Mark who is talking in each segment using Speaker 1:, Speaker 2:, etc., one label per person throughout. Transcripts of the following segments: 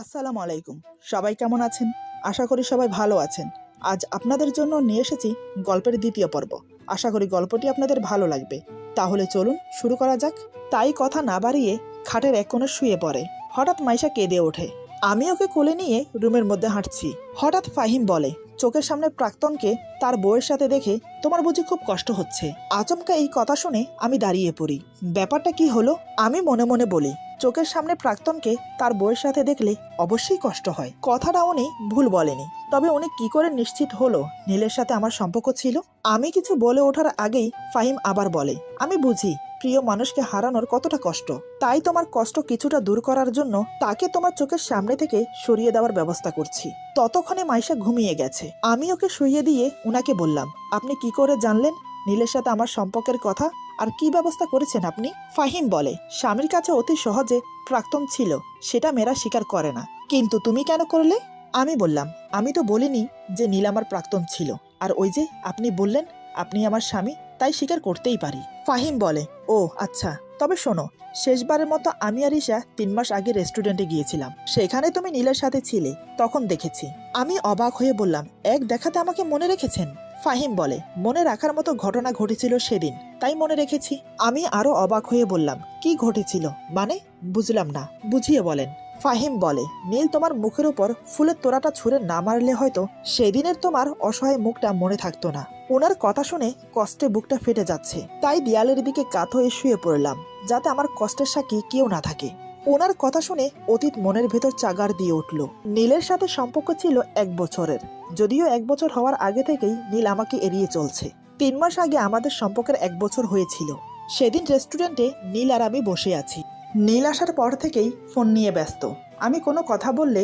Speaker 1: আসসালামু আলাইকুম। সবাই কেমন আছেন? আশা করি সবাই ভালো আছেন। আজ আপনাদের জন্য নিয়ে এসেছি গল্পের দ্বিতীয় পর্ব। আশা করি গল্পটি আপনাদের ভালো লাগবে। তাহলে চলুন শুরু করা যাক। তাই কথা না বাড়িয়ে খাটের এক কোণে শুয়ে পড়ে। হঠাৎ মাইশা কেঁদে ওঠে। আমি ওকে কোলে নিয়ে রুমের মধ্যে হাঁটছি। হঠাৎ ফাহিম বলে, চোখের সামনে প্রাক্তনকে তার বউয়ের সাথে দেখে তোমার বুঝি খুব কষ্ট হচ্ছে? আচমকা এই কথা শুনে আমি দাঁড়িয়ে পড়ি। ব্যাপারটা কি হলো? আমি মনে মনে বলি, চোখের সামনে প্রাক্তনকে তার বউয়ের সাথে দেখলে অবশ্যই কষ্ট হয়। কথাটা উনি ভুল বলেনি, তবে উনি কি করে নিশ্চিত হলো নীলের সাথে আমার সম্পর্ক ছিল? আমি কিছু বলে ওঠার আগেই ফাহিম আবার বলে, আমি বুঝি প্রিয় মানুষকে হারানোর কতটা কষ্ট। তাই তোমার কষ্ট কিছুটা দূর করার জন্য তাকে তোমার চোখের সামনে থেকে সরিয়ে দেওয়ার ব্যবস্থা করছি। ততক্ষণে মাইশা ঘুমিয়ে গেছে। আমি ওকে শুইয়ে দিয়ে উনাকে বললাম, আপনি কি করে জানলেন নীলের সাথে আমার সম্পর্কের কথা, আর কি ব্যবস্থা করেছেন আপনি? ফাহিম বলে, স্বামীর কাছে অতি সহজে প্রাক্তন ছিল, সেটা মেয়েরা স্বীকার করে না। কিন্তু তুমি কেন করলে? আমি বললাম, আমি তো বলিনি যে নীল আমার প্রাক্তন ছিল। আর ওই যে আপনি বললেন আপনি আমার স্বামী, তাই স্বীকার করতেই পারি। ফাহিম বলে, ও আচ্ছা, তবে শোনো, শেষবারের মতো আমি আর ঈশা 3 মাস আগে রেস্টুরেন্টে গিয়েছিলাম। সেখানে তুমি নীলের সাথে ছিলে, তখন দেখেছি। আমি অবাক হয়ে বললাম, এক দেখাতে আমাকে মনে রেখেছেন? ফাহিম বলে, মনে রাখার মতো ঘটনা ঘটেছিল সেদিন, তাই মনে রেখেছি। আমি আরো অবাক হয়ে বললাম, কি ঘটেছিল মানে? বুঝলাম না, বুঝিয়ে বলেন। ফাহিম বলে, নীল তোমার মুখের উপর ফুলের তোড়াটা ছুঁড়ে না মারলে হয়তো সেদিনের তোমার অসহায় মুখটা মনে থাকতো না। ওনার কথা শুনে কষ্টে বুকটা ফেটে যাচ্ছে, তাই দেয়ালের দিকে কাত হয়ে শুয়ে পড়লাম, যাতে আমার কষ্টের সাক্ষী কেউ না থাকে। ওনার কথা শুনে অতীত মনের ভেতর চাগার দিয়ে উঠল। নীলের সাথে সম্পর্ক ছিল 1 বছরের, যদিও 1 বছর হওয়ার আগে থেকেই নীল আমাকে এড়িয়ে চলছে। 3 মাস আগে আমাদের সম্পর্কের 1 বছর হয়েছিল। সেদিন রেস্টুরেন্টে নীল আর আমি বসে আছি। নীল আসার পর থেকেই ফোন নিয়ে ব্যস্ত। আমি কোনো কথা বললে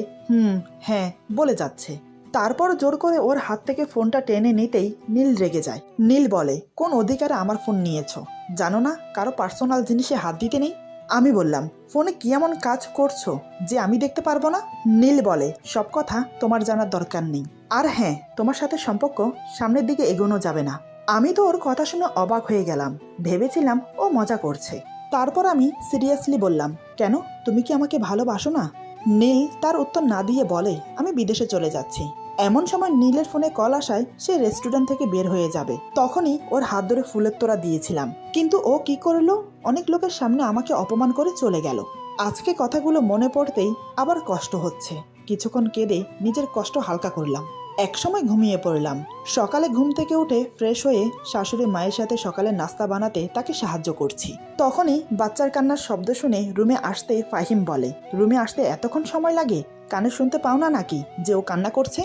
Speaker 1: হ্যাঁ বলে যাচ্ছে। তারপর জোর করে ওর হাত থেকে ফোনটা টেনে নিতেই নীল রেগে যায়। নীল বলে, কোন অধিকারে আমার ফোন নিয়েছো? জানো না কারো পার্সোনাল জিনিসে হাত দিতে নেই? আমি বললাম, ফোনে কি এমন কাজ করছো যে আমি দেখতে পারবো না? নীল বলে, সব কথা তোমার জানার দরকার নেই। আর হ্যাঁ, তোমার সাথে সম্পর্ক সামনের দিকে এগোনো যাবে না। আমি তো ওর কথা শুনে অবাক হয়ে গেলাম। ভেবেছিলাম ও মজা করছে। তারপর আমি সিরিয়াসলি বললাম, কেন, তুমি কি আমাকে ভালোবাসো না? নীল তার উত্তর না দিয়ে বলে, আমি বিদেশে চলে যাচ্ছি। এমন সময় নীলের ফোনে কল আসায় সে রেস্টুরেন্ট থেকে বের হয়ে যাবে। তখনই ওর হাত ধরে ফুলের তোড়া দিয়েছিলাম, কিন্তু ও কি করলো, অনেক লোকের সামনে আমাকে অপমান করে চলে গেল। আজকে কথাগুলো মনে পড়তেই আবার কষ্ট হচ্ছে। কিছুক্ষণ কেঁদে নিজের কষ্ট হালকা করলাম। একসময় ঘুমিয়ে পড়লাম। সকালে ঘুম থেকে উঠে ফ্রেশ হয়ে শাশুড়ি মায়ের সাথে সকালে নাস্তা বানাতে তাকে সাহায্য করছি। তখনই বাচ্চার কান্নার শব্দ শুনে রুমে আসতে ফাহিম বলে, রুমে আসতে এতক্ষণ সময় লাগে? কানে শুনতে পাও না নাকি যে ও কান্না করছে?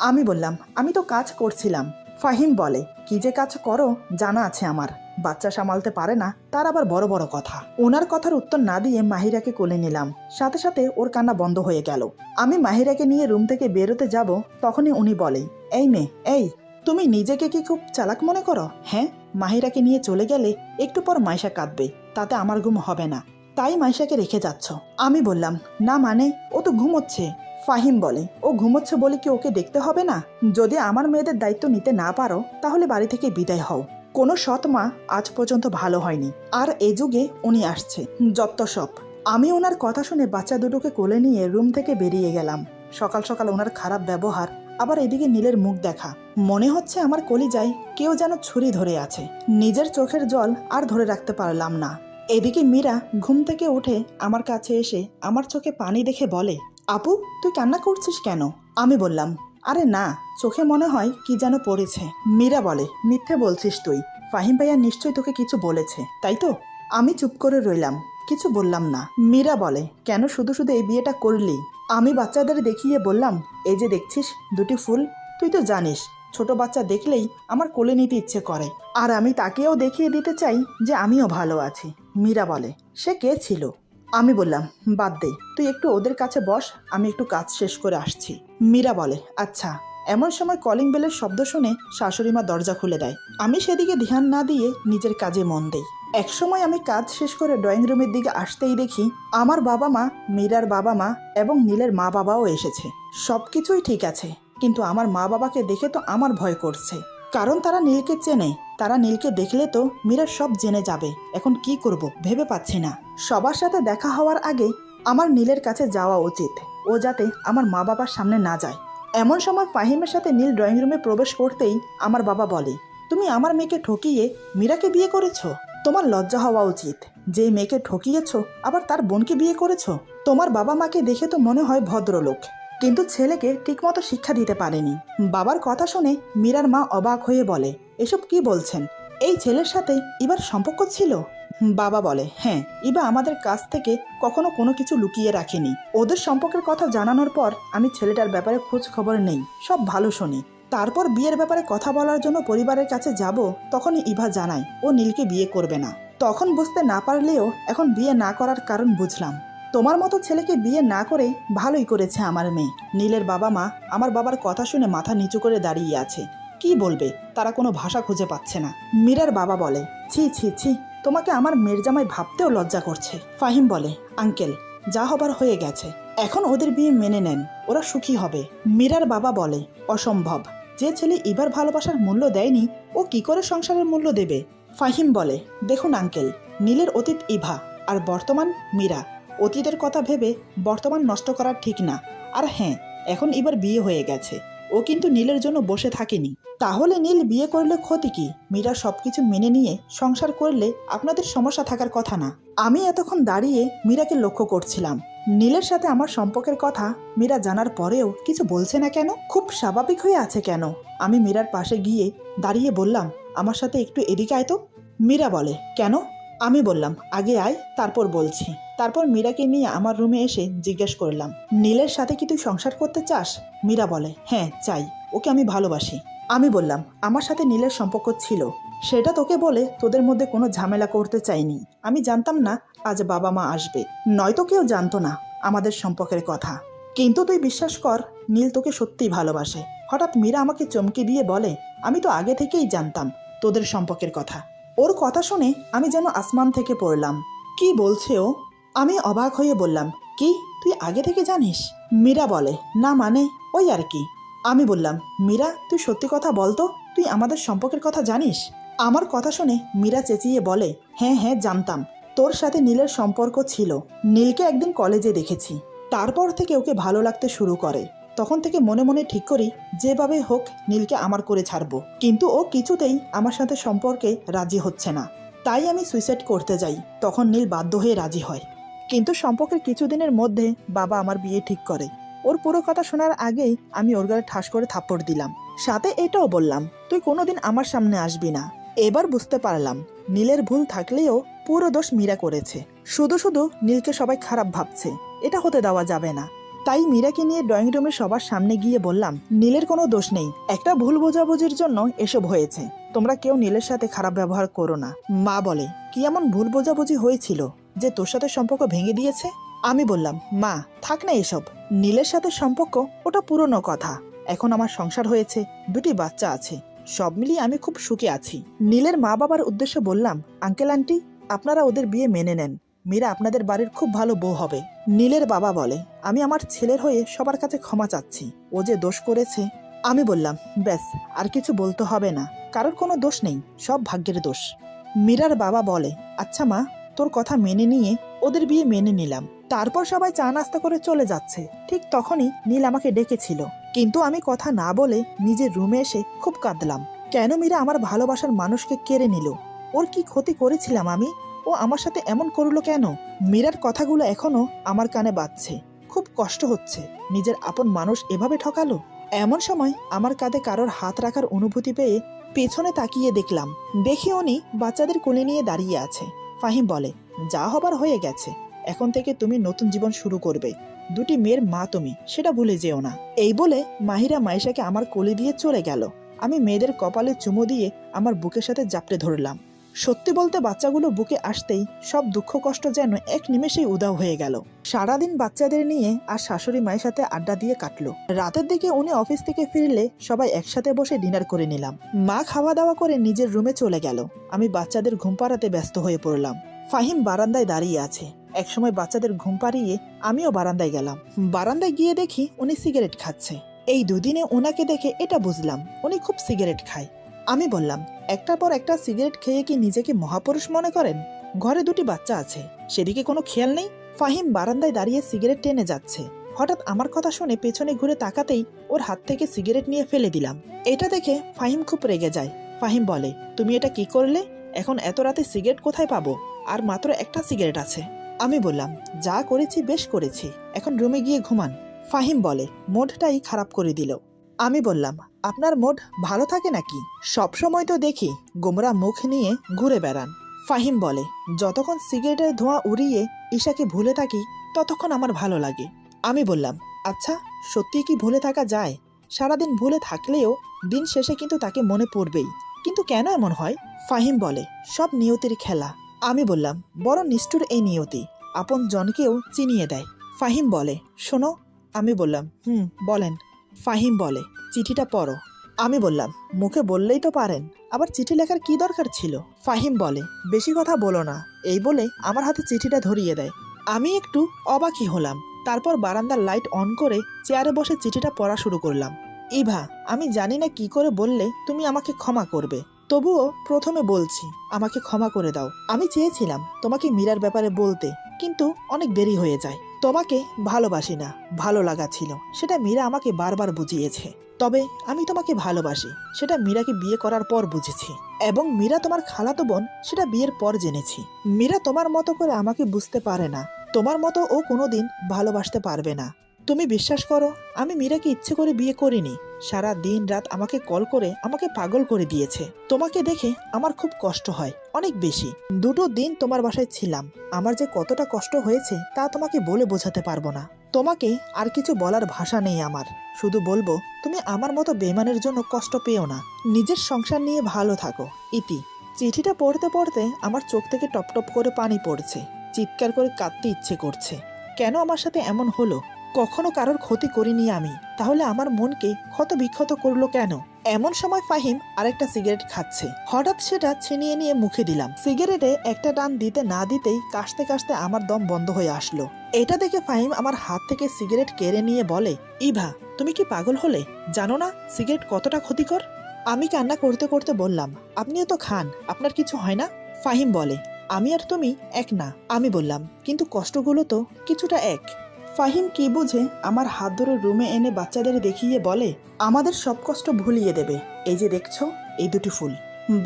Speaker 1: আমি বললাম, আমি তো কাজ করছিলাম। ফাহিম বলে, কি যে কাজ করো জানা আছে আমার। বাচ্চা সামালতে পারে না, তার আবার বড় বড় কথা। ওনার কথার উত্তর না দিয়ে মাহিরাকে কোলে নিলাম। সাথে সাথে ওর কান্না বন্ধ হয়ে গেল। আমি মাহিরাকে নিয়ে রুম থেকে বেরোতে যাব, তখনই উনি বলে, এই মেয়ে, এই তুমি নিজেকে কি খুব চালাক মনে করো? হ্যাঁ, মাহিরাকে নিয়ে চলে গেলে একটু পর মাইশা কাঁদবে, তাতে আমার ঘুম হবে না, তাই মাইশাকে রেখে যাচ্ছ। আমি বললাম, না মানে, ও তো ঘুমোচ্ছে। ফাহিম বলে, ও ঘুমোচ্ছে বলে কি ওকে দেখতে হবে না? যদি আমার মেয়েদের দায়িত্ব নিতে না পারো, তাহলে বাড়ি থেকে বিদায় হও। কোনো সৎ মা আজ পর্যন্ত ভালো হয়নি, আর এ যুগে উনি আসছে, যত সব। আমি ওনার কথা শুনে বাচ্চা দুটোকে কোলে নিয়ে রুম থেকে বেরিয়ে গেলাম। সকাল সকাল ওনার খারাপ ব্যবহার, আবার এদিকে নীলের মুখ দেখা, মনে হচ্ছে আমার কলিজায় কেউ যেন ছুরি ধরে আছে। নিজের চোখের জল আর ধরে রাখতে পারলাম না। এদিকে মীরা ঘুম থেকে উঠে আমার কাছে এসে আমার চোখে পানি দেখে বলে, আপু, তুই কান্না করছিস কেন? আমি বললাম, আরে না, চোখে মনে হয় কি যেন পড়েছে। মীরা বলে, মিথ্যে বলছিস তুই, ফাহিম ভাইয়া নিশ্চয়ই তোকে কিছু বলেছে, তাই তো? আমি চুপ করে রইলাম, কিছু বললাম না। মীরা বলে, কেন শুধু শুধু এই বিয়েটা করলি? আমি বাচ্চাদের দেখিয়ে বললাম, এই যে দেখছিস 2টি ফুল, তুই তো জানিস ছোট বাচ্চা দেখলেই আমার কোলে নিতে ইচ্ছে করে, আর আমি তাকেও দেখিয়ে দিতে চাই যে আমিও ভালো আছি। মীরা বলে, সে কে ছিল? আমি বললাম, বাদ দে, তুই একটু ওদের কাছে বস, আমি একটু কাজ শেষ করে আসছি। মীরা বলে, আচ্ছা। এমন সময় কলিং বেলের শব্দ শুনে শাশুড়িমা দরজা খুলে দেয়। আমি সেদিকে ধ্যান না দিয়ে নিজের কাজে মন দেই। একসময় আমি কাজ শেষ করে ড্রয়িং রুমের দিকে আসতেই দেখি আমার বাবা মা, মীরার বাবা মা এবং নীলের মা বাবাও এসেছে। সবকিছুই ঠিক আছে, কিন্তু আমার মা বাবাকে দেখে তো আমার ভয় করছে, কারণ তারা নীলকে চেনে। তারা নীলকে দেখলে তো মীরা সব জেনে যাবে। এখন কি করব ভেবে পাচ্ছি না। সবার সাথে দেখা হওয়ার আগে আমার নীলের কাছে যাওয়া উচিত। ও যাতে আমার মা বাবার সামনে না যায়। এমন সময় ফাহিমের সাথে নীল ড্রয়িং রুমে প্রবেশ করতেই আমার বাবা বলে, তুমি আমার মেয়েকে ঠকিয়ে মীরাকে বিয়ে করেছো? তোমার লজ্জা হওয়া উচিত। যে মেয়েকে ঠকিয়েছো আবার তার বোনকে বিয়ে করেছো। তোমার বাবা মাকে দেখে তো মনে হয় ভদ্রলোক, কিন্তু ছেলেকে ঠিকমতো শিক্ষা দিতে পারেনি। বাবার কথা শুনে মীরার মা অবাক হয়ে বলে, এসব কি বলছেন? এই ছেলের সাথে ইবার সম্পর্ক ছিল? বাবা বলে, হ্যাঁ, ইবা আমাদের কাছ থেকে কখনো কোনো কিছু লুকিয়ে রাখেনি। ওদের সম্পর্কের কথা জানানোর পর আমি ছেলেটার ব্যাপারে খোঁজ খবর নেই, সব ভালো শুনি। তারপর বিয়ের ব্যাপারে কথা বলার জন্য পরিবারের কাছে যাব, তখনই ইভা জানায় ও নীলকে বিয়ে করবে না। তখন বুঝতে না পারলেও এখন বিয়ে না করার কারণ বুঝলাম। তোমার মতো ছেলেকে বিয়ে না করে ভালোই করেছে আমার মেয়ে। নীলের বাবা মা আমার বাবার কথা শুনে মাথা নিচু করে দাঁড়িয়ে আছে। কি বলবে, তারা কোনো ভাষা খুঁজে পাচ্ছে না। মীরার বাবা বলে, ছি ছি ছি, তোমাকে আমার মেয়ের জামাই ভাবতেও লজ্জা করছে। ফাহিম বলে, আঙ্কেল, যা হবার হয়ে গেছে, এখন ওদের বিয়ে মেনে নেন, ওরা সুখী হবে। মীরার বাবা বলে, অসম্ভব। যে ছেলে ইবার ভালোবাসার মূল্য দেয়নি, ও কি করে সংসারের মূল্য দেবে? ফাহিম বলে, দেখুন আঙ্কেল, নীলের অতীত ইভা আর বর্তমান মীরা। অতীতের কথা ভেবে বর্তমান নষ্ট করা ঠিক না। আর হ্যাঁ, এখন এবার বিয়ে হয়ে গেছে, ও কিন্তু নীলের জন্য বসে থাকেনি। তাহলে নীল বিয়ে করলে ক্ষতি কি? মীরা সবকিছু মেনে নিয়ে সংসার করলে আপনাদের সমস্যা থাকার কথা না। আমি এতক্ষণ দাঁড়িয়ে মীরাকে লক্ষ্য করছিলাম। নীলের সাথে আমার সম্পর্কের কথা মীরা জানার পরেও কিছু বলছে না কেন? খুব স্বাভাবিক হয়ে আছে কেন? আমি মীরার পাশে গিয়ে দাঁড়িয়ে বললাম, আমার সাথে একটু এদিকে আয় তো। মীরা বলে, কেন? আমি বললাম, আগে আয়, তারপর বলছি। তারপর মীরাকে নিয়ে আমার রুমে এসে জিজ্ঞেস করলাম, নীলের সাথে কি তুই সংসার করতে চাস? মীরা বলে, হ্যাঁ চাই, ওকে আমি ভালোবাসি। আমি বললাম, আমার সাথে নীলের সম্পর্ক ছিল, সেটা তোকে বলে তোদের মধ্যে কোনো ঝামেলা করতে চাইনি। আমি জানতাম না আজ বাবা মা আসবে, নয়তো কেউ জানতো না আমাদের সম্পর্কের কথা। কিন্তু তুই বিশ্বাস কর, নীল তোকে সত্যিই ভালোবাসে। হঠাৎ মীরা আমাকে চমকে দিয়ে বলে, আমি তো আগে থেকেই জানতাম তোদের সম্পর্কের কথা। ওর কথা শুনে আমি যেন আসমান থেকে পড়লাম। কি বলছে ও? আমি অবাক হয়ে বললাম, কি, তুই আগে থেকে জানিস? মীরা বলে, না মানে ওই আর কি। আমি বললাম, মীরা, তুই সত্যি কথা বলতো, তুই আমাদের সম্পর্কের কথা জানিস? আমার কথা শুনে মীরা চেঁচিয়ে বলে, হ্যাঁ হ্যাঁ জানতাম, তোর সাথে নীলের সম্পর্ক ছিল। নীলকে একদিন কলেজে দেখেছি, তারপর থেকে ওকে ভালো লাগতে শুরু করে। তখন থেকে মনে মনে ঠিক করি, যেভাবে হোক নীলকে আমার করে ছাড়বো। কিন্তু ও কিছুতেই আমার সাথে সম্পর্কে রাজি হচ্ছে না। তাই আমি সুইসাইড করতে যাই, তখন নীল বাধ্য হয়ে রাজি হয়। কিন্তু সম্পর্কের কিছুদিনের মধ্যে বাবা আমার বিয়ে ঠিক করে। ওর পুরো কথা শোনার আগেই আমি ওর গালে ঠাস করে থাপ্পড় দিলাম, সাথে এটাও বললাম, তুই কোনোদিন আমার সামনে আসবি না। এবার বুঝতে পারলাম নীলের ভুল থাকলেও পুরো দোষ মীরা করেছে। শুধু শুধু নীলকে সবাই খারাপ ভাবছে, এটা হতে দেওয়া যাবে না। তাই মীরাকে নিয়ে ড্রয়িং রুমে সবার সামনে গিয়ে বললাম, নীলের কোনো দোষ নেই, একটা ভুল বোঝাবুঝির জন্য এসব হয়েছে। তোমরা কেউ নীলের সাথে খারাপ ব্যবহার করো না। মা বলে, কি এমন ভুল বোঝাবুঝি হয়েছিল যে তোর সাথে সম্পর্ক ভেঙে দিয়েছে? আমি বললাম, মা থাক না এসব, নীলের সাথে সম্পর্ক ওটা পুরনো কথা। এখন আমার সংসার হয়েছে, দুটি বাচ্চা আছে, সব মিলিয়ে আমি খুব সুখে আছি। নীলের মা বাবার উদ্দেশ্যে বললাম, আঙ্কেল আন্টি, আপনারা ওদের বিয়ে মেনে নেন, মীরা আপনাদের বাড়ির খুব ভালো বউ হবে। নীলের বাবা বলে, আমি আমার ছেলের হয়ে সবার কাছে ক্ষমা চাচ্ছি, ও যে দোষ করেছে। আমি বললাম, ব্যাস, আর কিছু বলতে হবে না, কারোর কোনো দোষ নেই, সব ভাগ্যের দোষ। মীরার বাবা বলে, আচ্ছা মা, তোর কথা মেনে নিয়ে ওদের বিয়ে মেনে নিলাম। তারপর সবাই চা নাস্তা করে চলে যাচ্ছে, ঠিক তখনই নীল আমাকে ডেকেছিল। কিন্তু আমি কথা না বলে নিজের রুমে এসে খুব কাঁদলাম। কেন মীরা আমার ভালোবাসার মানুষকে কেড়ে নিল? ওর কি ক্ষতি করেছিলাম আমি? ও আমার সাথে এমন করলো কেন? মীরার কথাগুলো এখনো আমার কানে বাজছে। খুব কষ্ট হচ্ছে, নিজের আপন মানুষ এভাবে ঠকালো। এমন সময় আমার কাঁধে কারোর হাত রাখার অনুভূতি পেয়ে পেছনে তাকিয়ে দেখলাম, দেখি উনি বাচ্চাদের কোলে নিয়ে দাঁড়িয়ে আছে। ফাহিম বলে, যা হবার হয়ে গেছে, এখন থেকে তুমি নতুন জীবন শুরু করবে, দুটি মেয়ের মা তুমি, সেটা ভুলে যেও না। এই বলে মাহিরা মাইশাকে আমার কোলে দিয়ে চলে গেল। আমি মেয়েদের কপালে চুমো দিয়ে আমার বুকের সাথে জাপটে ধরলাম। সত্যি বলতে বাচ্চাগুলো বুকে আসতেই সব দুঃখ কষ্ট যেন এক নিমেষেই উধাও হয়ে গেল। সারাদিন বাচ্চাদের নিয়ে আর শাশুড়ি মায়ের সাথে আড্ডা দিয়ে কাটলো। রাতের দিকে উনি অফিস থেকে ফিরলে সবাই একসাথে বসে ডিনার করে নিলাম। মা খাওয়া দাওয়া করে নিজের রুমে চলে গেল। আমি বাচ্চাদের ঘুম পাড়াতে ব্যস্ত হয়ে পড়লাম। ফাহিম বারান্দায় দাঁড়িয়ে আছে। একসময় বাচ্চাদের ঘুম পাড়িয়ে আমিও বারান্দায় গেলাম। বারান্দায় গিয়ে দেখি উনি সিগারেট খাচ্ছে। এই দুদিনে ওনাকে দেখে এটা বুঝলাম উনি খুব সিগারেট খায়। আমি বললাম, একটার পর একটা সিগারেট খেয়ে কি নিজেকে মহাপুরুষ মনে করেন? ঘরে দুটি বাচ্চা আছে, সেদিকে কোনো খেয়াল নেই। ফাহিম বারান্দায় দাঁড়িয়ে সিগারেট টেনে যাচ্ছে। হঠাৎ আমার কথা শুনে পেছনে ঘুরে তাকাতেই ওর হাত থেকে সিগারেট নিয়ে ফেলে দিলাম। এটা দেখে ফাহিম খুব রেগে যায়। ফাহিম বলে, তুমি এটা কি করলে? এখন এত রাতে সিগারেট কোথায় পাবো? আর মাত্র একটা সিগারেট আছে। আমি বললাম, যা করেছি বেশ করেছি, এখন রুমে গিয়ে ঘুমান। ফাহিম বলে, মুডটাই খারাপ করে দিল। আমি বললাম, আপনার মুড ভালো থাকে নাকি? সবসময় তো দেখি গোমরা মুখ নিয়ে ঘুরে বেড়ান। ফাহিম বলে, যতক্ষণ সিগারেটের ধোঁয়া উড়িয়ে ঈশাকে ভুলে থাকি ততক্ষণ আমার ভালো লাগে। আমি বললাম, আচ্ছা সত্যি কি ভুলে থাকা যায়? সারাদিন ভুলে থাকলেও দিন শেষে কিন্তু তাকে মনে পড়বেই, কিন্তু কেন এমন হয়? ফাহিম বলে, সব নিয়তির খেলা। আমি বললাম, বড় নিষ্ঠুর এই নিয়তি, আপন জনকেও চিনিয়ে দেয়। ফাহিম বলে, শোনো। আমি বললাম, বলেন। ফাহিম বলে, চিঠিটা পড়ো। আমি বললাম, মুখে বললেই তো পারেন, আবার চিঠি লেখার কি দরকার ছিল? ফাহিম বলে, বেশি কথা বলো না। এই বলে আমার হাতে চিঠিটা ধরিয়ে দেয়। আমি একটু অবাকই হলাম। তারপর বারান্দার লাইট অন করে চেয়ারে বসে চিঠিটা পড়া শুরু করলাম। ইভা, আমি জানি না কি করে বললে তুমি আমাকে ক্ষমা করবে, তবুও প্রথমে বলছি, আমাকে ক্ষমা করে দাও। আমি চেয়েছিলাম তোমাকে মীরার ব্যাপারে বলতে, কিন্তু অনেক দেরি হয়ে যায়। তোমাকে ভালোবাসি না, ভালো লাগা ছিল, সেটা মীরা আমাকে বারবার বুঝিয়েছে। তবে আমি তোমাকে ভালোবাসি, সেটা মীরাকে বিয়ে করার পর বুঝেছি, এবং মীরা তোমার খালাতো বোন সেটা বিয়ের পর জেনেছি। মীরা তোমার মতো করে আমাকে বুঝতে পারে না, তোমার মতো ও কোনোদিন ভালোবাসতে পারবে না। তুমি বিশ্বাস করো, আমি মীরাকে ইচ্ছে করে বিয়ে করিনি। সারা দিন রাত আমাকে কল করে আমাকে পাগল করে দিয়েছে। তোমাকে দেখে আমার খুব কষ্ট হয়, অনেক বেশি। 2 দিন তোমার বাসায় ছিলাম, আমার যে কতটা কষ্ট হয়েছে তা তোমাকে বলে বোঝাতে পারবো না। তোমাকে আর কিছু বলার ভাষা নেই আমার, শুধু বলবো তুমি আমার মতো বেমানের জন্য কষ্ট পেও না, নিজের সংসার নিয়ে ভালো থাকো। ইতি। চিঠিটা পড়তে পড়তে আমার চোখ থেকে টপ টপ করে পানি পড়ছে, চিৎকার করে কাঁদতে ইচ্ছে করছে। কেন আমার সাথে এমন হলো? কখনো কারোর ক্ষতি করিনি আমি, তাহলে আমার মনকে ক্ষত বিক্ষত করলো কেন? এমন সময় ফাহিম আরেকটা সিগারেট খাচ্ছে, হঠাৎ সেটা ছিনিয়ে নিয়ে মুখে দিলাম। সিগারেটে একটা টান দিতে না দিতেই কাশতে কাশতে আমার দম বন্ধ হয়ে আসলো। এটা দেখে ফাহিম আমার হাত থেকে সিগারেট কেড়ে নিয়ে বলে, ইভা, তুমি কি পাগল হলে? জানো না সিগারেট কতটা ক্ষতিকর? আমি কান্না করতে করতে বললাম, আপনিও তো খান, আপনার কিছু হয় না? ফাহিম বলে, আমি আর তুমি এক না। আমি বললাম, কিন্তু কষ্টগুলো তো কিছুটা এক। ফাহিম কি বুঝে আমার হাত ধরে রুমে এনে বাচ্চাদের দেখিয়ে বলে, আমাদের সব কষ্ট ভুলিয়ে দেবে, এই যে দেখছো এই 2টি ফুল।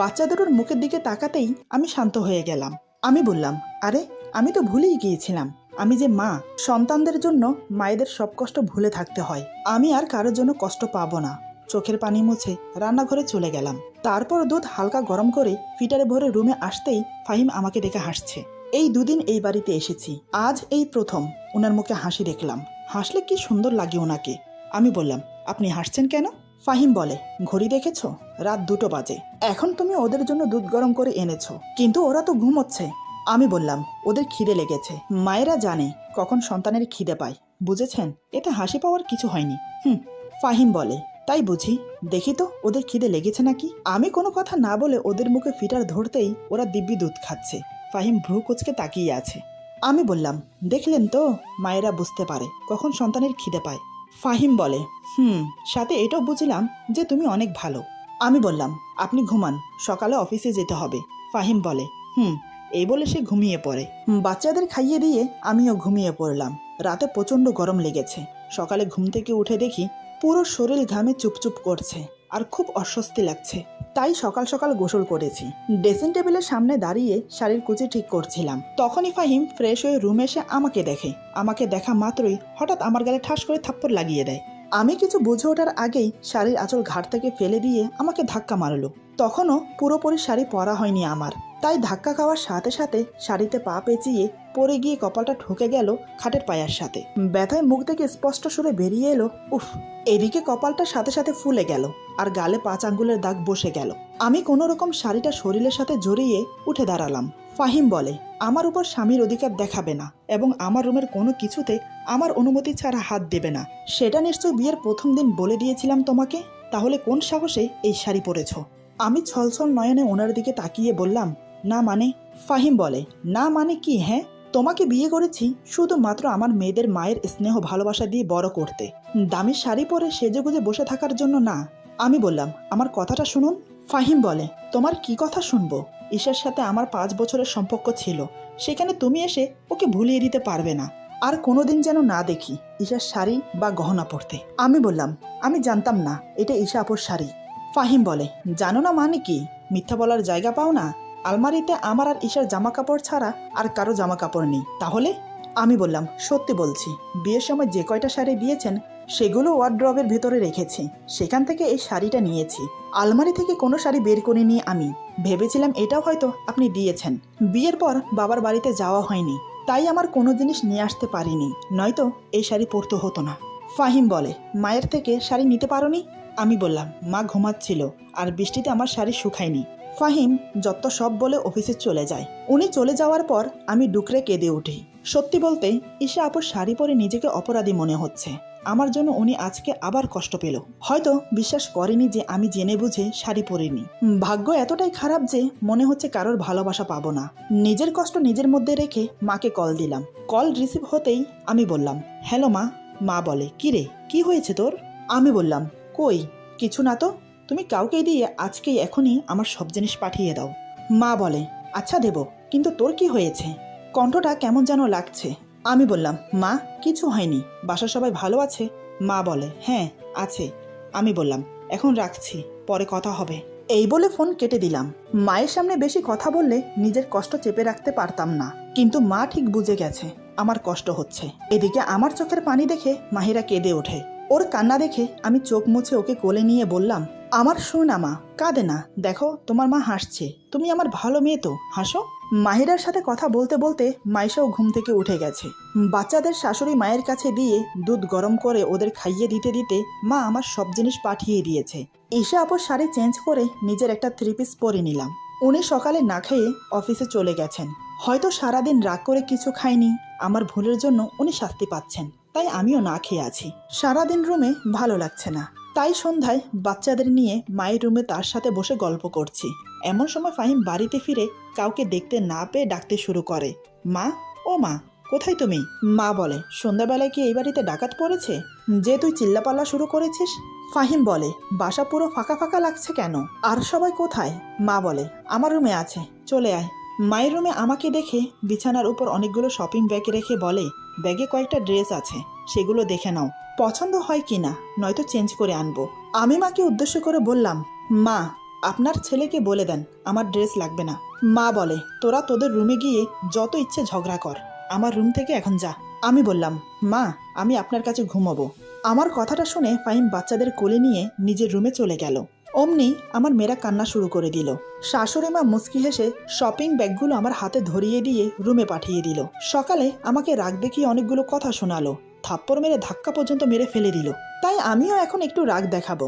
Speaker 1: বাচ্চাদের মুখের দিকে তাকাতেই আমি শান্ত হয়ে গেলাম। আমি বললাম, আরে আমি তো ভুলেই গিয়েছিলাম, আমি যে মা, সন্তানদের জন্য মায়েদের সব কষ্ট ভুলে থাকতে হয়। আমি আর কারোর জন্য কষ্ট পাবো না। চোখের পানি মুছে রান্নাঘরে চলে গেলাম। তারপর দুধ হালকা গরম করে ফিটারে ভরে রুমে আসতেই ফাহিম আমাকে দেখে হাসছে। এই 2 দিন এই বাড়িতে এসেছি, আজ এই প্রথম ওনার মুখে হাসি দেখলাম। হাসলে কি সুন্দর লাগে ওনাকে। আমি বললাম, আপনি হাসছেন কেন? ফাহিম বলে, ঘড়ি দেখেছো? রাত 2টো বাজে। এখন তুমি ওদের জন্য দুধ গরম করে এনেছো, কিন্তু ওরা তো ঘুমোচ্ছে। আমি বললাম, ওদের খিদে লেগেছে, মায়েরা জানে কখন সন্তানের খিদে পায়, বুঝেছেন? এতে হাসি পাওয়ার কিছু হয়নি। ফাহিম বলে, তাই বুঝি, দেখি তো ওদের খিদে লেগেছে নাকি। আমি কোনো কথা না বলে ওদের মুখে ফিটার ধরতেই ওরা দিব্যি দুধ খাচ্ছে। ফাহিম ভ্রু কুঁচকে তাকিয়ে আছে। আমি বললাম, দেখলেন তো, মায়েরা বুঝতে পারে কখন সন্তানের খিদে পায়। ফাহিম বলে, সাথে এটাও বুঝলাম যে তুমি অনেক ভালো। আমি বললাম, আপনি ঘুমান, সকালে অফিসে যেতে হবে। ফাহিম বলে, এই বলে সে ঘুমিয়ে পড়ে। বাচ্চাদের খাইয়ে দিয়ে আমিও ঘুমিয়ে পড়লাম। রাতে প্রচণ্ড গরম লেগেছে। সকালে ঘুম থেকে উঠে দেখি পুরো শরীর ঘামে চুপচুপ করছে আর খুব অস্বস্তি লাগছে। তাই সকাল সকাল গোসল করেছি। ড্রেসিং টেবিলের সামনে দাঁড়িয়ে শাড়ির কুচি ঠিক করছিলাম। তখনই ফাহিম ফ্রেশ হয়ে রুমে এসে আমাকে দেখে। আমাকে দেখা মাত্রই হঠাৎ আমার গালে ঠাস করে থাপ্পড় লাগিয়ে দেয়। আমি কিছু বুঝে ওঠার আগেই শাড়ির আঁচল ঘাট থেকে ফেলে দিয়ে আমাকে ধাক্কা মারলো। তখনও পুরোপুরি শাড়ি পরা হয়নি আমার, তাই ধাক্কা খাওয়ার সাথে সাথে শাড়িতে পা পেঁচিয়ে পরে গিয়ে কপালটা ঠুকে গেল খাটের পায়ার সাথে। ব্যথায় মুখ থেকে স্পষ্ট সুরে বেরিয়ে এলো, উফ। এদিকে কপালটার সাথে সাথে ফুলে গেল আর গালে 5 আঙ্গুলের দাগ বসে গেল। আমি কোনো রকম শাড়িটা শরীরের সাথে জড়িয়ে উঠে দাঁড়ালাম। ফাহিম বলে, আমার উপর স্বামীর অধিকার দেখাবে না এবং আমার রুমের কোনো কিছুতে আমার অনুমতি ছাড়া হাত দেবে না। সেটা নিশ্চয় বিয়ের প্রথম দিন বলে দিয়েছিলাম তোমাকে, তাহলে কোন সাহসে এই শাড়ি পরেছ? আমি ছলছল নয়নে ওনার দিকে তাকিয়ে বললাম, না মানে? ফাহিম বলে, না মানে কি? হ্যাঁ, তোমাকে বিয়ে করেছি শুধুমাত্র আমার মেয়েদের মায়ের স্নেহ ভালোবাসা দিয়ে বড় করতে, দামি শাড়ি পরে সেজেগুজে বসে থাকার জন্য না। আমি বললাম, আমার কথাটা শুনুন। ফাহিম বলে, তোমার কি কথা শুনবো? ঈশার সাথে আমার 5 বছরের সম্পর্ক ছিল, সেখানে তুমি এসে ওকে ভুলিয়ে দিতে পারবে না। আর কোনোদিন যেন না দেখি ঈশার শাড়ি বা গহনা পরতে। আমি বললাম, আমি জানতাম না এটা ঈশা আপুর শাড়ি। ফাহিম বলে, জানো না মানে কি? মিথ্যা বলার জায়গা পাও না? আলমারিতে আমার আর ঈশার জামা কাপড় ছাড়া আর কারো জামা কাপড় নেই। তাহলে? আমি বললাম, সত্যি বলছি, বিয়ের সময় যে কয়টা শাড়ি দিয়েছেন সেগুলো ওয়ার্ড্রবের ভেতরে রেখেছি, সেখান থেকে এই শাড়িটা নিয়েছি। আলমারি থেকে কোনো শাড়ি বের করে নিয়ে আমি ভেবেছিলাম এটাও হয়তো আপনি দিয়েছেন। বিয়ের পর বাবার বাড়িতে যাওয়া হয়নি, তাই আমার কোনো জিনিস নিয়ে আসতে পারিনি, নয়তো এই শাড়ি পরতে হতো না। ফাহিম বলে, মায়ের থেকে শাড়ি নিতে পারোনি? আমি বললাম, মা ঘুমাচ্ছিল আর বৃষ্টিতে আমার শাড়ি শুকায়নি। ফাহিম যত সব বলে অফিসে চলে যায়। উনি চলে যাওয়ার পর আমি ডুকরে কেঁদে উঠি। সত্যি বলতে ঈশা আপুর শাড়ি পরে নিজেকে অপরাধী মনে হচ্ছে। আমার জন্য উনি আজকে আবার কষ্ট পেল। হয়তো বিশ্বাস করেনি যে আমি জেনে বুঝে শাড়ি পরিনি। ভাগ্য এতটাই খারাপ যে মনে হচ্ছে কারোর ভালোবাসা পাবো না। নিজের কষ্ট নিজের মধ্যে রেখে মাকে কল দিলাম। কল রিসিভ হতেই আমি বললাম, হ্যালো মা। মা বলে, কি রে, কি হয়েছে তোর? আমি বললাম, কই কিছু না তো, তুমি কাউকে দিয়ে আজকেই এখনই আমার সব জিনিস পাঠিয়ে দাও। মা বলে, আচ্ছা দেব, কিন্তু তোর কি হয়েছে? কণ্ঠটা কেমন যেন লাগছে। আমি বললাম, মা কিছু হয়নি, বাসার সবাই ভালো আছে? মা বলে, হ্যাঁ আছে। আমি বললাম, এখন রাখছি, পরে কথা হবে। এই বলে ফোন কেটে দিলাম। মায়ের সামনে বেশি কথা বললে নিজের কষ্ট চেপে রাখতে পারতাম না, কিন্তু মা ঠিক বুঝে গেছে আমার কষ্ট হচ্ছে। এদিকে আমার চোখের পানি দেখে মাহিরা কেঁদে ওঠে। ওর কান্না দেখে আমি চোখ মুছে ওকে কোলে নিয়ে বললাম, আমার শোনা মা, কাঁদে না, দেখো তোমার মা হাসছে, তুমি আমার ভালো মেয়ে তো, হাসো। মাহিরার সাথে কথা বলতে বলতে মাইশাও ঘুম থেকে উঠে গেছে। বাচ্চাদের শাশুড়ি মায়ের কাছে দিয়ে দুধ গরম করে ওদের খাইয়ে দিতে দিতে মা আমার সব জিনিস পাঠিয়ে দিয়েছে। ঈশা আপুর শাড়ি চেঞ্জ করে নিজের একটা 3 পিস পরে নিলাম। উনি সকালে না খেয়ে অফিসে চলে গেছেন। হয়তো সারাদিন রাগ করে কিছু খাইনি, আমার ভুলের জন্য উনি শাস্তি পাচ্ছেন, তাই আমিও না খেয়ে আছি। সারাদিন রুমে ভালো লাগছে না, তাই সন্ধ্যায় বাচ্চাদের নিয়ে মায়ের রুমে তার সাথে বসে গল্প করছি। এমন সময় ফাহিম বাড়িতে ফিরে কাউকে দেখতে না পেয়ে ডাকতে শুরু করে, মা, ও মা, কোথায় তুমি? মা বলে, সন্ধ্যাবেলায় কি এই বাড়িতে ডাকাত পড়েছে যে তুই চিল্লাপাল্লা শুরু করেছিস? ফাহিম বলে, বাসা পুরো ফাঁকা ফাঁকা লাগছে কেন? আর সবাই কোথায়? মা বলে, আমার রুমে আছে, চলে আয়। মায়ের রুমে আমাকে দেখে বিছানার উপর অনেকগুলো শপিং ব্যাগ রেখে বলে, ব্যাগে কয়েকটা ড্রেস আছে, সেগুলো দেখে নাও, পছন্দ হয় কিনা, নয়তো চেঞ্জ করে আনবো। আমি মাকে উদ্দেশ্য করে বললাম, মা, আপনার ছেলেকে বলে দেন আমার ড্রেস লাগবে না। মা বলে, তোরা তোদের রুমে গিয়ে যত ইচ্ছে ঝগড়া কর, আমার রুম থেকে এখন যা। আমি বললাম, মা, আমি আপনার কাছে ঘুমাবো। আমার কথাটা শুনে ফাহিম বাচ্চাদের কোলে নিয়ে নিজের রুমে চলে গেল। অমনি আমার মেয়েরা কান্না শুরু করে দিল। শাশুড়ি মা মুচকি হেসে শপিং ব্যাগগুলো আমার হাতে ধরিয়ে দিয়ে রুমে পাঠিয়ে দিল। সকালে আমাকে রাগ দেখিয়ে অনেকগুলো কথা শোনালো, থাপ্পড় মেরে ধাক্কা পর্যন্ত মেরে ফেলে দিল। তাই আমিও এখন একটু রাগ দেখাবো।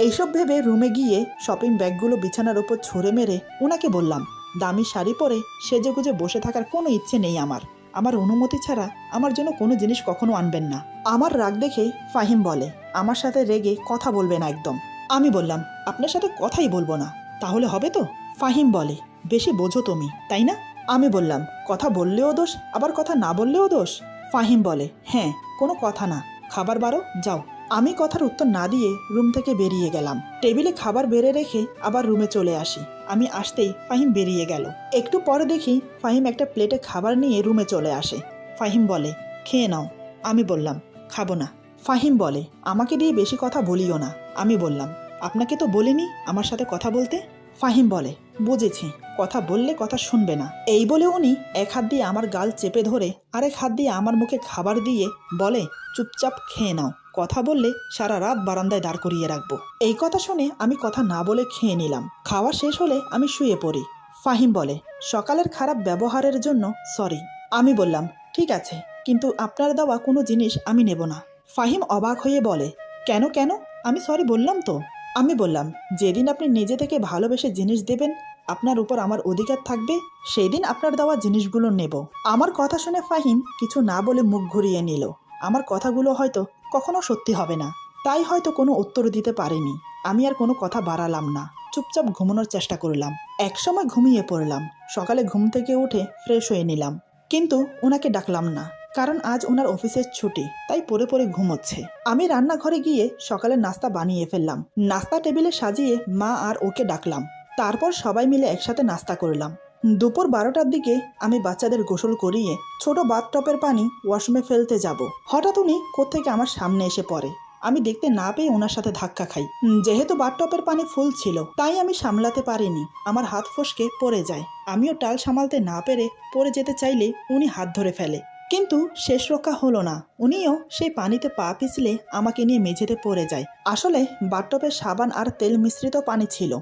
Speaker 1: এইসব ভেবে রুমে গিয়ে শপিং ব্যাগগুলো বিছানার উপর ছুঁড়ে মেরে ওনাকে বললাম, দামি শাড়ি পরে সেজেগুজে বসে থাকার কোনো ইচ্ছে নেই আমার। আমার অনুমতি ছাড়া আমার জন্য কোনো জিনিস কখনো আনবেন না। আমার রাগ দেখে ফাহিম বলে, আমার সাথে রেগে কথা বলবে না একদম। আমি বললাম, আপনার সাথে কথাই বলবো না, তাহলে হবে তো? ফাহিম বলে, বেশি বোঝো তুমি, তাই না? আমি বললাম, কথা বললেও দোষ, আবার কথা না বললেও দোষ? ফাহিম বলে, হ্যাঁ, কোনো কথা না, খাবার বারো, যাও। আমি কথার উত্তর না দিয়ে রুম থেকে বেরিয়ে গেলাম। টেবিলে খাবার বেড়ে রেখে আবার রুমে চলে আসি। আমি আসতেই ফাহিম বেরিয়ে গেল। একটু পরে দেখি ফাহিম একটা প্লেটে খাবার নিয়ে রুমে চলে আসে। ফাহিম বলে, খেয়ে নাও। আমি বললাম, খাবো না। ফাহিম বলে, আমাকে দিয়ে বেশি কথা বলিও না। আমি বললাম, আপনাকে তো বলিনি আমার সাথে কথা বলতে। ফাহিম বলে, বুঝেছি, কথা বললে কথা শুনবে না। এই বলে উনি এক হাত দিয়ে আমার গাল চেপে ধরে আরেক হাত দিয়ে আমার মুখে খাবার দিয়ে বলে, চুপচাপ খেয়ে নাও, কথা বললে সারা রাত বারান্দায় দাঁড় করিয়ে রাখবো। এই কথা শুনে আমি কথা না বলে খেয়ে নিলাম। খাওয়া শেষ হলে আমি শুয়ে পড়ি। ফাহিম বলে, সকালের খারাপ ব্যবহারের জন্য সরি। আমি বললাম, ঠিক আছে, কিন্তু আপনার দেওয়া কোনো জিনিস আমি নেব না। ফাহিম অবাক হয়ে বলে, কেন কেন? আমি সরি বললাম তো। আমি বললাম, যেদিন আপনি নিজে থেকে ভালোবেসে জিনিস দেবেন, আপনার উপর আমার অধিকার থাকবে, সেই দিন আপনার দেওয়া জিনিসগুলো নেব। আমার কথা শুনে ফাহিম কিছু না বলে মুখ ঘুরিয়ে নিল। আমার কথাগুলো হয়তো কখনো সত্যি হবে না, তাই হয়তো কোনো উত্তর দিতে পারিনি। আমি আর কোনো কথা বাড়ালাম না, চুপচাপ ঘুমানোর চেষ্টা করলাম। একসময় ঘুমিয়ে পড়লাম। সকালে ঘুম থেকে উঠে ফ্রেশ হয়ে নিলাম, কিন্তু ওনাকে ডাকলাম না, কারণ আজ ওনার অফিসের ছুটি, তাই পড়ে পড়ে ঘুমোচ্ছে। আমি রান্নাঘরে গিয়ে সকালের নাস্তা বানিয়ে ফেললাম। নাস্তা টেবিলে সাজিয়ে মা আর ওকে ডাকলাম। তারপর সবাই মিলে একসাথে নাস্তা করলাম। দুপুর 12টার দিকে আমি বাচ্চাদের গোসল করিয়ে ছোট বাথটবের পানি ওয়াশরুমে ফেলতে যাব। হঠাৎ উনি কোত্থেকে আমার সামনে এসে পড়ে। আমি দেখতে না পেয়ে ওনার সাথে ধাক্কা খাই। যেহেতু বাথটবের পানি ফুল ছিল তাই আমি সামলাতে পারিনি, আমার হাত ফসকে পড়ে যায়। আমিও টাল সামালতে না পেরে পড়ে যেতে চাইলে উনি হাত ধরে ফেলে, কিন্তু শেষ রক্ষা হলো না। উনিও সেই পানিতে পা পিছলে আমাকে নিয়ে মেঝেতে পড়ে যায়। আসলে বাথটবে সাবান আর তেল মিশ্রিত পানি ছিল,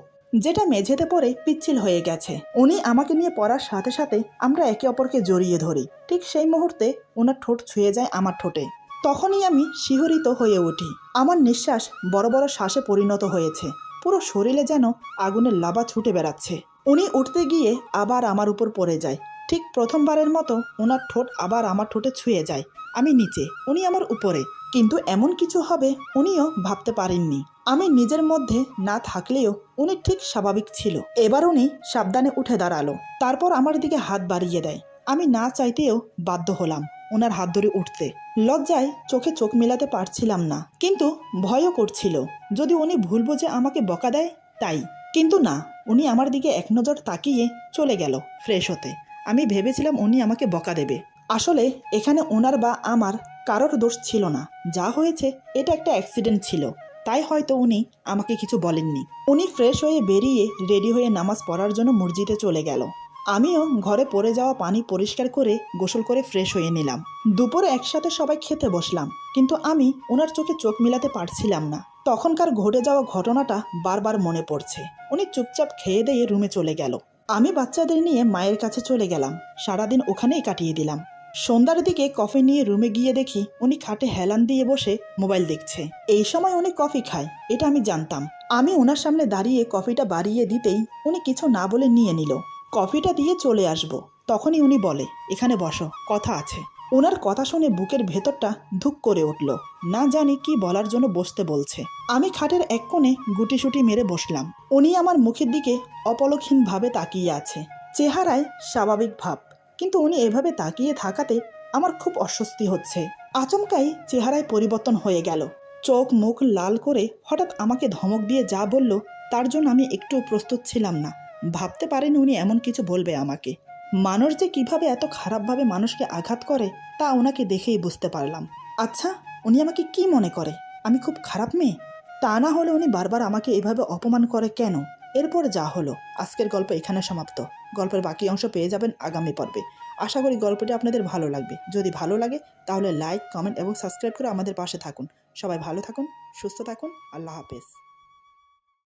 Speaker 1: যেটা মেঝেতে পড়ে পিচ্ছিল হয়ে গেছে। উনি আমাকে নিয়ে পড়ার সাথে সাথে আমরা একে অপরকে জড়িয়ে ধরি। ঠিক সেই মুহূর্তে ওনার ঠোঁট ছুঁয়ে যায় আমার ঠোঁটে। তখনই আমি শিহরিত হয়ে উঠি। আমার নিঃশ্বাস বড় বড় শ্বাসে পরিণত হয়েছে। পুরো শরীরে যেন আগুনের লাভা ছুটে বেড়াচ্ছে। উনি উঠতে গিয়ে আবার আমার উপর পড়ে যায়। ঠিক প্রথমবারের মতো ওনার ঠোঁট আবার আমার ঠোঁটে ছুঁয়ে যায়। আমি নিচে, উনি আমার উপরে, কিন্তু এমন কিছু হবে উনিও ভাবতে পারেননি। আমি নিজের মধ্যে না থাকলেও উনি ঠিক স্বাভাবিক ছিল। এবার উনি সাবধানে উঠে দাঁড়ালো, তারপর আমার দিকে হাত বাড়িয়ে দেয়। আমি না চাইতেও বাধ্য হলাম ওনার হাত ধরে উঠতে। লজ্জায় চোখে চোখ মেলাতে পারছিলাম না, কিন্তু ভয়ও করছিল যদি উনি ভুল বুঝে আমাকে বকা দেয় তাই। কিন্তু না, উনি আমার দিকে এক নজর তাকিয়ে চলে গেল ফ্রেশ হতে। আমি ভেবেছিলাম উনি আমাকে বকা দেবে। আসলে এখানে ওনার বা আমার কারোর দোষ ছিল না। যা হয়েছে এটা একটা অ্যাক্সিডেন্ট ছিল, তাই হয়তো উনি আমাকে কিছু বলেননি। উনি ফ্রেশ হয়ে বেরিয়ে রেডি হয়ে নামাজ পড়ার জন্য মসজিদে চলে গেল। আমিও ঘরে পড়ে যাওয়া পানি পরিষ্কার করে গোসল করে ফ্রেশ হয়ে নিলাম। দুপুরে একসাথে সবাই খেতে বসলাম, কিন্তু আমি ওনার চোখে চোখ মিলাতে পারছিলাম না। তখনকার ঘটে যাওয়া ঘটনাটা বারবার মনে পড়ছে। উনি চুপচাপ খেয়ে দিয়ে রুমে চলে গেল। আমি বাচ্চাদের নিয়ে মায়ের কাছে চলে গেলাম। সারাদিন ওখানেই কাটিয়ে দিলাম। সন্ধ্যার দিকে কফি নিয়ে রুমে গিয়ে দেখি উনি খাটে হেলান দিয়ে বসে মোবাইল দেখছে। এই সময় উনি কফি খায়, এটা আমি জানতাম। আমি ওনার সামনে দাঁড়িয়ে কফিটা বাড়িয়ে দিতেই উনি কিছু না বলে নিয়ে নিল। কফিটা দিয়ে চলে আসবো, তখনই উনি বলে, এখানে বসো, কথা আছে। ওনার কথা শুনে বুকের ভেতরটা ধুক করে উঠল। না জানি কি বলার জন্য বসতে বলছে। আমি খাটের এক কোণে গুটিসুটি মেরে বসলাম। উনি আমার মুখের দিকে অপলকহীনভাবে তাকিয়ে আছে, চেহারায় স্বাভাবিক ভাব, কিন্তু উনি এভাবে তাকিয়ে থাকাতে আমার খুব অস্বস্তি হচ্ছে। আচমকাই চেহারায় পরিবর্তন হয়ে গেল। চোখ মুখ লাল করে হঠাৎ আমাকে ধমক দিয়ে যা বলল তার জন্য আমি একটু প্রস্তুত ছিলাম না। ভাবতে পারিনি উনি এমন কিছু বলবে আমাকে। মানুষ যে কিভাবে এত খারাপভাবে মানুষকে আঘাত করে তা ওনাকে দেখেই বুঝতে পারলাম। আচ্ছা, উনি আমাকে কি মনে করে? আমি খুব খারাপ মেয়ে? তা না হলে উনি বারবার আমাকে এভাবে অপমান করে কেন? এরপর যা হলো, আজকের গল্প এখানে সমাপ্ত। গল্পের বাকি অংশ পেয়ে যাবেন আগামী পর্বে। আশা করি গল্পটি আপনাদের ভালো লাগবে। যদি ভালো লাগে তাহলে লাইক, কমেন্ট এবং সাবস্ক্রাইব করে আমাদের পাশে থাকুন। সবাই ভালো থাকুন, সুস্থ থাকুন। আল্লাহ হাফেজ।